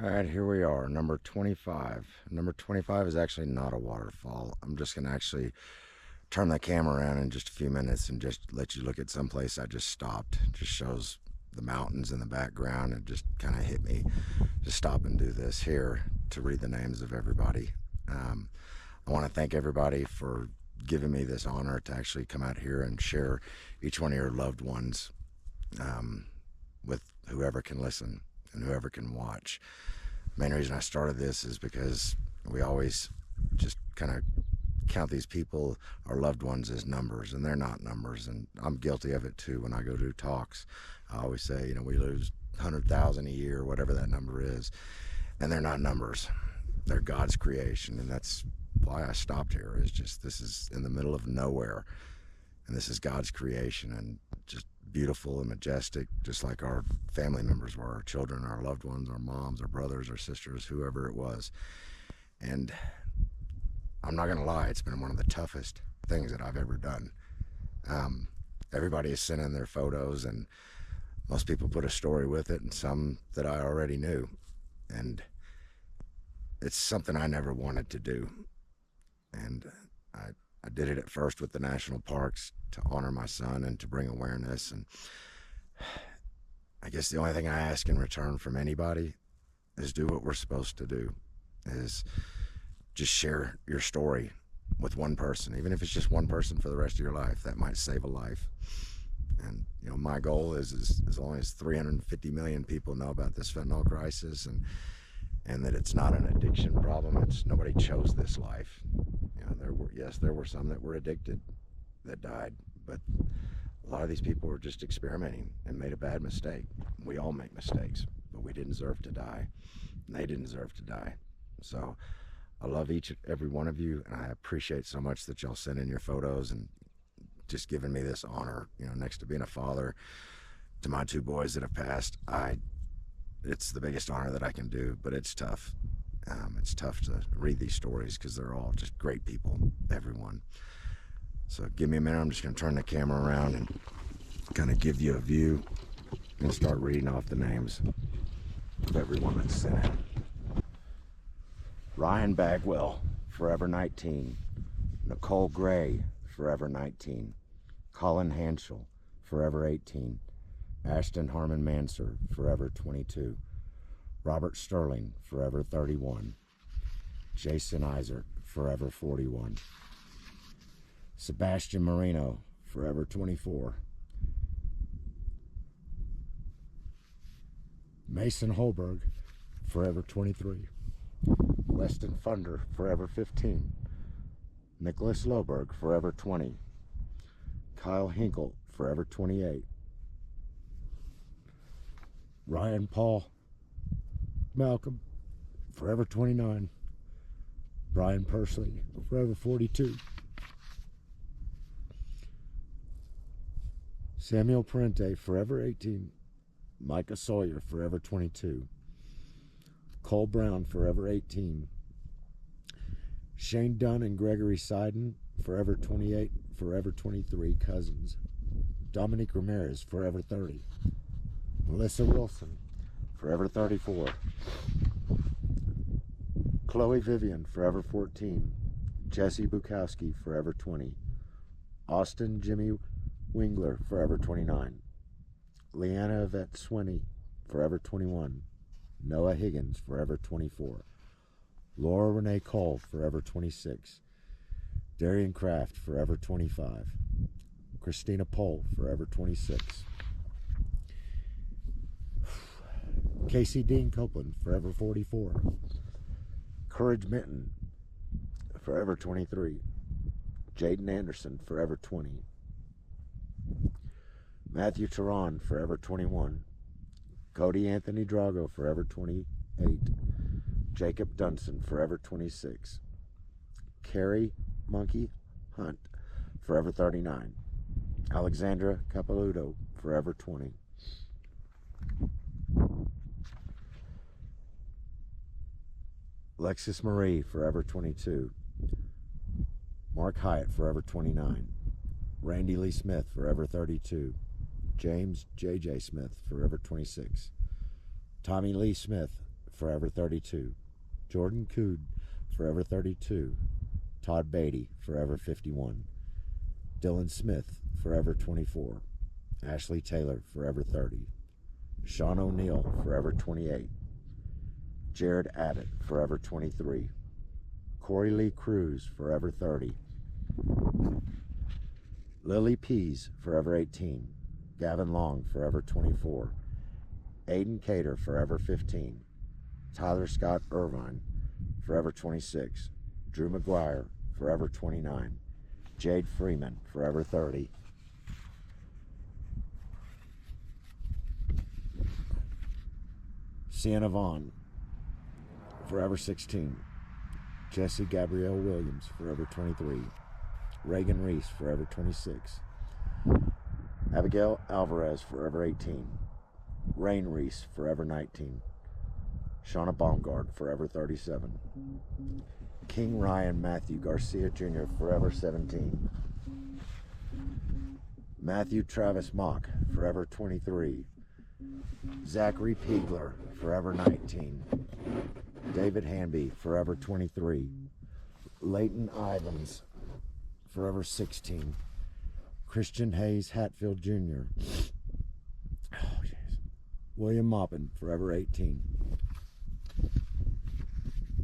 All right, here we are, number 25. Number 25 is actually not a waterfall. I'm just going to actually turn the camera around in just a few minutes and just let you look at someplace I just stopped. It just shows the mountains in the background. It just kind of hit me to stop and do this here to read the names of everybody. I want to thank everybody for giving me this honor to actually come out here and share each one of your loved ones with whoever can listen and whoever can watch. The main reason I started this is because we always just kind of count these people, our loved ones, as numbers, and they're not numbers. And I'm guilty of it too. When I go do talks, I always say, we lose 100,000 a year, whatever that number is, and they're not numbers. They're God's creation, and that's why I stopped here. Is just, this is in the middle of nowhere, and this is God's creation, and just beautiful and majestic, just like our family members were, our children, our loved ones, our moms, our brothers, our sisters, whoever it was. And I'm not gonna lie, it's been one of the toughest things that I've ever done. Everybody has sent in their photos, and most people put a story with it, and some that I already knew. And it's something I never wanted to do. And I did it at first with the national parks to honor my son and to bring awareness. And I guess the only thing I ask in return from anybody is do what we're supposed to do, is just share your story with one person, even if it's just one person for the rest of your life. That might save a life. And my goal is as long as 350 million people know about this fentanyl crisis, and that it's not an addiction problem. It's nobody chose this life. There were some that were addicted that died, but a lot of these people were just experimenting and made a bad mistake. We all make mistakes, but we didn't deserve to die, and they didn't deserve to die. So I love each and every one of you, and I appreciate so much that y'all send in your photos and just giving me this honor, next to being a father to my two boys that have passed. It's the biggest honor that I can do, but it's tough. It's tough to read these stories because they're all just great people, everyone. So give me a minute. I'm just going to turn the camera around and kind of give you a view and start reading off the names of everyone that's sent in. Ryan Bagwell, forever 19. Nicole Gray, forever 19. Colin Hanschel, forever 18. Ashton Harmon Manser, forever 22. Robert Sterling, forever 31. Jason Isaac, forever 41. Sebastian Marino, forever 24. Mason Holberg, forever 23. Weston Funder, forever 15. Nicholas Loberg, forever 20. Kyle Hinkle, forever 28. Ryan Paul Malcolm, forever 29. Brian Persley, forever 42. Samuel Parente, forever 18. Micah Sawyer, forever 22. Cole Brown, forever 18. Shane Dunn and Gregory Seiden, forever 28, forever 23 cousins. Dominique Ramirez, forever 30. Melissa Wilson, forever 34. Chloe Vivian, forever 14. Jesse Bukowski, forever 20. Austin Jimmy Wingler, forever 29. Leanna Yvette Swinney, forever 21. Noah Higgins, forever 24. Laura Renee Cole, forever 26. Darian Kraft, forever 25. Christina Pohl, forever 26. Casey Dean Copeland, forever 44. Courage Minton, forever 23. Jaden Anderson, forever 20. Matthew Teron, forever 21. Cody Anthony Drago, forever 28. Jacob Dunson, forever 26. Carrie Monkey Hunt, forever 39. Alexandra Capeludo, forever 20. Alexis Marie, forever 22. Mark Hyatt, forever 29. Randy Lee Smith, forever 32. James J.J. Smith, forever 26. Tommy Lee Smith, forever 32. Jordan Cood, forever 32. Todd Beatty, forever 51. Dylan Smith, forever 24. Ashley Taylor, forever 30. Sean O'Neill, forever 28. Jared Abbott, forever 23. Corey Lee Cruz, forever 30. Lily Pease, forever 18. Gavin Long, forever 24. Aiden Cater, forever 15. Tyler Scott Irvine, forever 26. Drew McGuire, forever 29. Jade Freeman, forever 30. Sienna Vaughn, forever 16. Jesse Gabrielle Williams, forever 23. Reagan Reese, forever 26. Abigail Alvarez, forever 18. Rain Reese, forever 19. Shauna Baumgard, forever 37. King Ryan Matthew Garcia Jr., forever 17. Matthew Travis Mock, forever 23. Zachary Piegler, forever 19. David Hanby, forever 23. Leighton Ivans, forever 16. Christian Hayes Hatfield Jr. William Maupin, forever 18.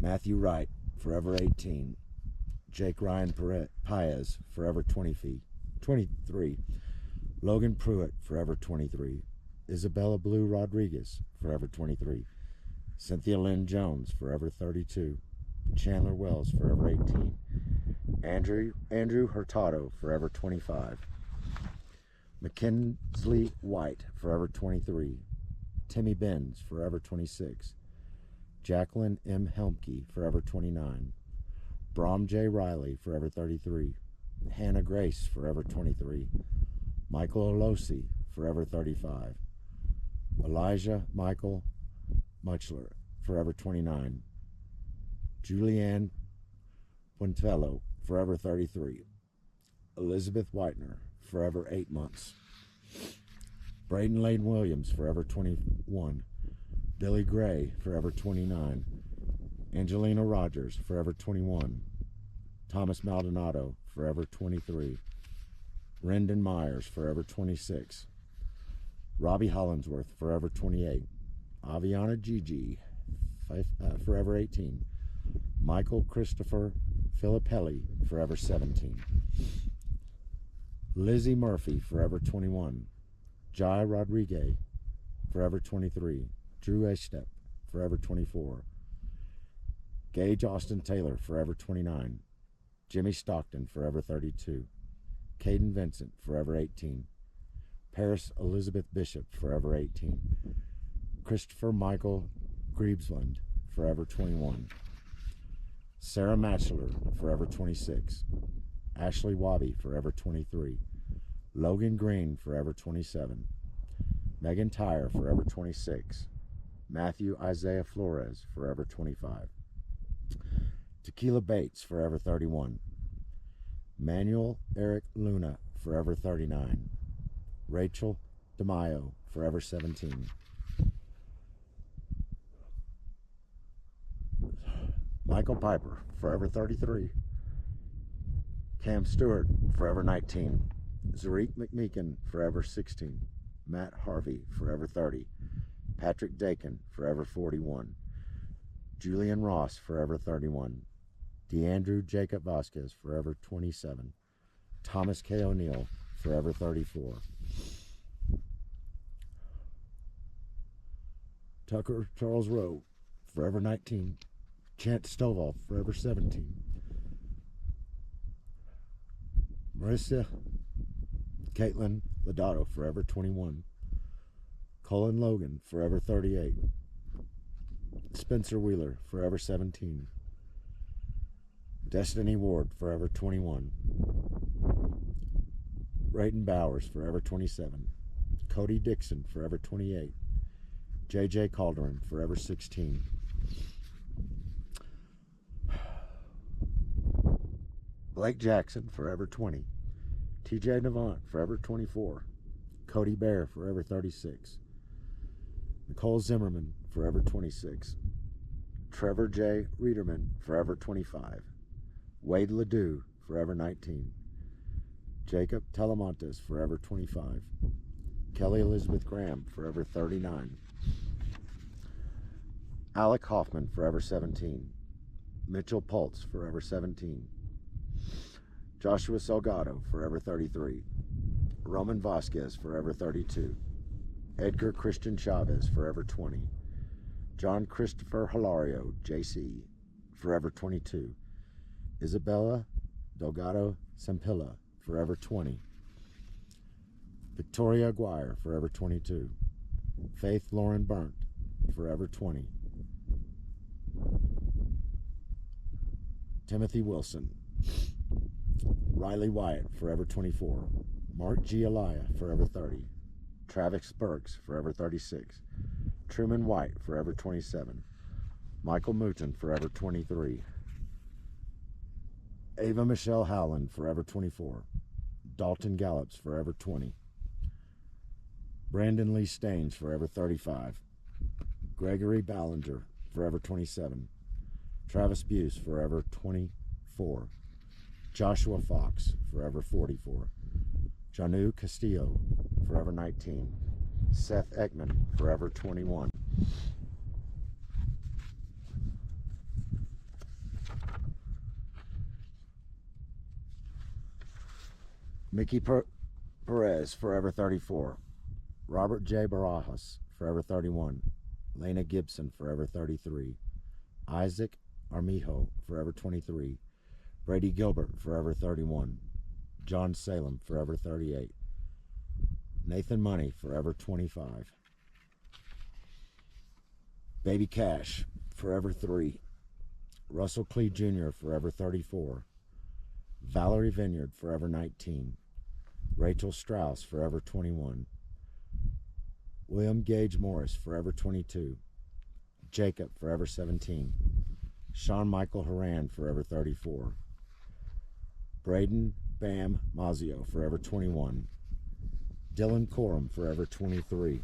Matthew Wright, forever 18. Jake Ryan Paez, forever 23. Logan Pruitt, forever 23. Isabella Blue Rodriguez, forever 23. Cynthia Lynn Jones, forever 32. Chandler Wells, forever 18. Andrew Hurtado, forever 25. McKinsley White, forever 23. Timmy Benz, forever 26. Jacqueline M. Helmke, forever 29. Brom J. Riley, forever 33. Hannah Grace, forever 23. Michael Olosi, forever 35. Elijah Michael Muchler, forever 29. Julianne Puentello, forever 33. Elizabeth Whitener, forever 8 months. Braden Lane Williams, forever 21. Billy Gray, forever 29. Angelina Rogers, forever 21. Thomas Maldonado, forever 23. Rendon Myers, forever 26. Robbie Hollinsworth, forever 28. Aviana Gigi, forever 18. Michael Christopher Filippelli, forever 17. Lizzie Murphy, forever 21. Jai Rodriguez, forever 23. Drew Estep, forever 24. Gage Austin Taylor, forever 29. Jimmy Stockton, forever 32. Caden Vincent, forever 18. Paris Elizabeth Bishop, forever 18. Christopher Michael Griebsland, forever 21. Sarah Matchler, forever 26. Ashley Wabi, forever 23. Logan Green, forever 27. Megan Tyre, forever 26. Matthew Isaiah Flores, forever 25. Tequila Bates, forever 31. Manuel Eric Luna, forever 39. Rachel DeMaio, forever 17. Michael Piper, forever 33. Cam Stewart, forever 19. Zarik McMeekin, forever 16. Matt Harvey, forever 30. Patrick Dakin, forever 41. Julian Ross, forever 31. DeAndrew Jacob Vasquez, forever 27. Thomas K. O'Neill, forever 34. Tucker Charles Rowe, forever 19. Chance Stovall, forever 17. Marissa Caitlin Lodato, forever 21. Colin Logan, forever 38. Spencer Wheeler, forever 17. Destiny Ward, forever 21. Rayton Bowers, forever 27. Cody Dixon, forever 28. J.J. Calderon, forever 16. Blake Jackson, forever 20. T.J. Navant, forever 24. Cody Bear, forever 36. Nicole Zimmerman, forever 26. Trevor J. Reederman, forever 25. Wade Ledoux, forever 19. Jacob Telemontes, forever 25. Kelly Elizabeth Graham, forever 39. Alec Hoffman, forever 17. Mitchell Pultz, forever 17. Joshua Salgado, forever 33. Roman Vasquez, forever 32. Edgar Christian Chavez, forever 20. John Christopher Hilario, JC, forever 22. Isabella Delgado Sempilla, forever 20. Victoria Aguirre, forever 22. Faith Lauren Burnt, forever 20. Timothy Wilson. Riley Wyatt, forever 24. Mark G. Elia, forever 30. Travis Burks, forever 36. Truman White, forever 27. Michael Mouton, forever 23. Ava Michelle Howland, forever 24. Dalton Gallops, forever 20. Brandon Lee Staines, forever 35. Gregory Ballinger, forever 27. Travis Buse, forever 24. Joshua Fox, forever 44. Janu Castillo, forever 19. Seth Ekman, forever 21. Mickey Perez, forever 34. Robert J. Barajas, forever 31. Lena Gibson, forever 33. Isaac Armijo, forever 23. Brady Gilbert, forever 31. John Salem, forever 38. Nathan Money, forever 25. Baby Cash, forever 3. Russell Clee Jr., forever 34. Valerie Vineyard, forever 19. Rachel Strauss, forever 21. William Gage Morris, forever 22. Jacob, forever 17. Sean Michael Haran, forever 34. Braden Bam Mazio, forever 21. Dylan Corum, forever 23.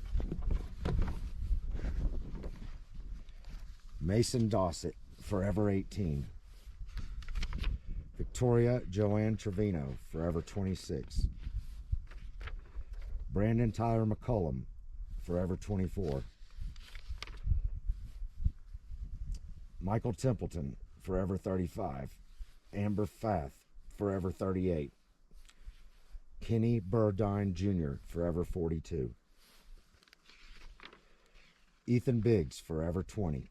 Mason Dossett, forever 18. Victoria Joanne Trevino, forever 26. Brandon Tyler McCullum, forever 24. Michael Templeton, forever 35. Amber Fath, forever 38. Kenny Burdine Jr., forever 42. Ethan Biggs, forever 20.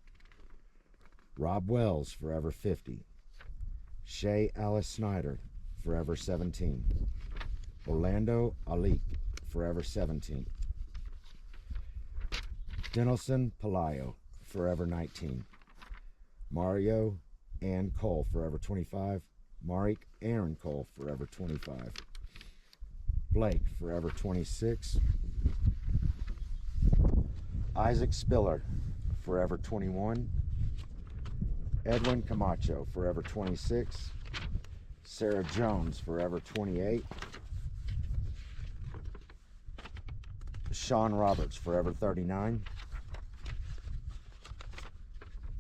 Rob Wells, forever 50. Shay Alice Snyder, forever 17. Orlando Alik, forever 17. Denelson Palayo, forever 19. Mario Ann Cole, forever 25. Marik Aaron Cole, forever 25. Blake, forever 26. Isaac Spiller, forever 21. Edwin Camacho, forever 26. Sarah Jones, forever 28. Sean Roberts, forever 39.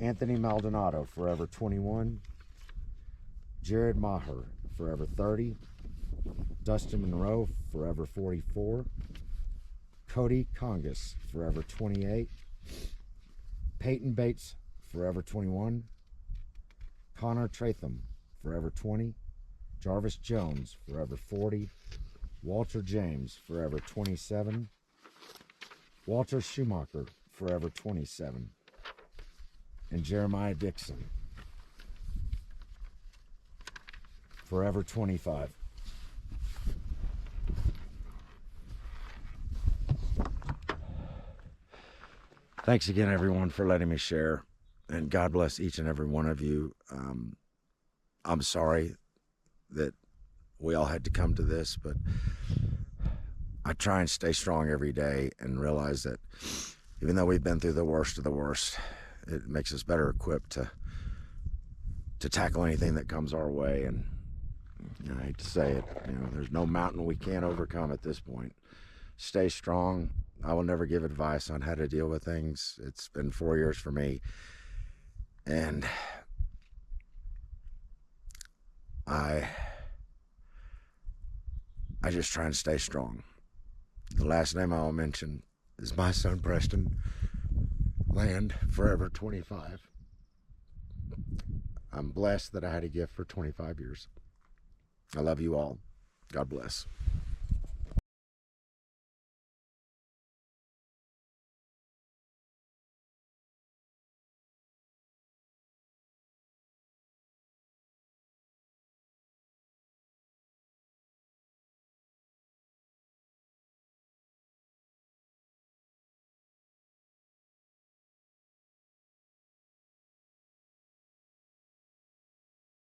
Anthony Maldonado, forever 21. Jared Maher, forever 30. Dustin Monroe, forever 44. Cody Congus, forever 28. Peyton Bates, forever 21. Connor Tratham, forever 20. Jarvis Jones, forever 40. Walter James, forever 27. Walter Schumacher, forever 27. And Jeremiah Dixon, forever 25. Thanks again, everyone, for letting me share. And God bless each and every one of you. I'm sorry that we all had to come to this, but I try and stay strong every day and realize that even though we've been through the worst of the worst, it makes us better equipped to tackle anything that comes our way. And you know, I hate to say it, there's no mountain we can't overcome at this point. Stay strong. I will never give advice on how to deal with things. It's been 4 years for me. And I just try and stay strong. The last name I'll mention is my son Preston. Land forever 25. I'm blessed that I had a gift for 25 years. I love you all. God bless.